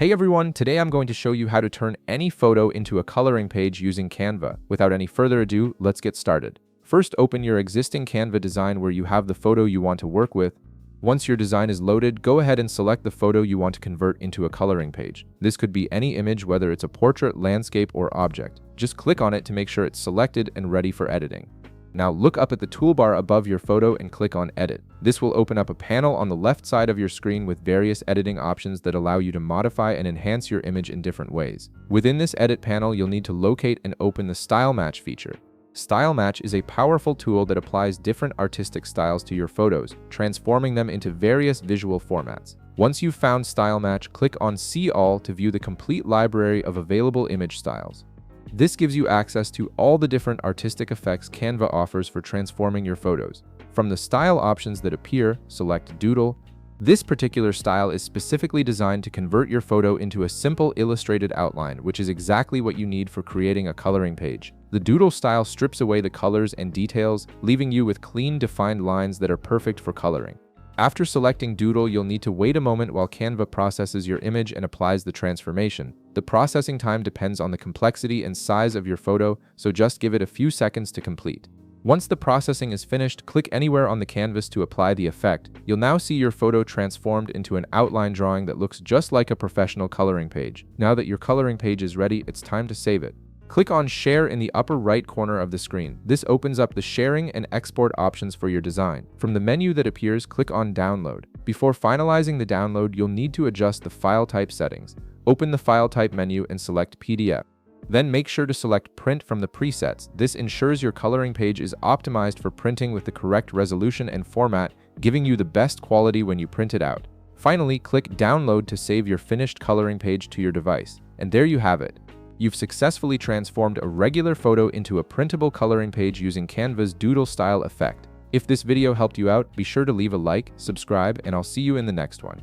Hey everyone, today I'm going to show you how to turn any photo into a coloring page using Canva. Without any further ado, let's get started. First, open your existing Canva design where you have the photo you want to work with. Once your design is loaded, go ahead and select the photo you want to convert into a coloring page. This could be any image, whether it's a portrait, landscape, or object. Just click on it to make sure it's selected and ready for editing. Now look up at the toolbar above your photo and click on Edit. This will open up a panel on the left side of your screen with various editing options that allow you to modify and enhance your image in different ways. Within this edit panel, you'll need to locate and open the Style Match feature. Style Match is a powerful tool that applies different artistic styles to your photos, transforming them into various visual formats. Once you've found Style Match, click on See All to view the complete library of available image styles. This gives you access to all the different artistic effects Canva offers for transforming your photos. From the style options that appear, select Doodle. This particular style is specifically designed to convert your photo into a simple illustrated outline, which is exactly what you need for creating a coloring page. The Doodle style strips away the colors and details, leaving you with clean, defined lines that are perfect for coloring. After selecting Doodle, you'll need to wait a moment while Canva processes your image and applies the transformation. The processing time depends on the complexity and size of your photo, so just give it a few seconds to complete. Once the processing is finished, click anywhere on the canvas to apply the effect. You'll now see your photo transformed into an outline drawing that looks just like a professional coloring page. Now that your coloring page is ready, it's time to save it. Click on Share in the upper right corner of the screen. This opens up the sharing and export options for your design. From the menu that appears, click on Download. Before finalizing the download, you'll need to adjust the file type settings. Open the file type menu and select PDF. Then make sure to select Print from the presets. This ensures your coloring page is optimized for printing with the correct resolution and format, giving you the best quality when you print it out. Finally, click Download to save your finished coloring page to your device. And there you have it. You've successfully transformed a regular photo into a printable coloring page using Canva's Doodle style effect. If this video helped you out, be sure to leave a like, subscribe, and I'll see you in the next one.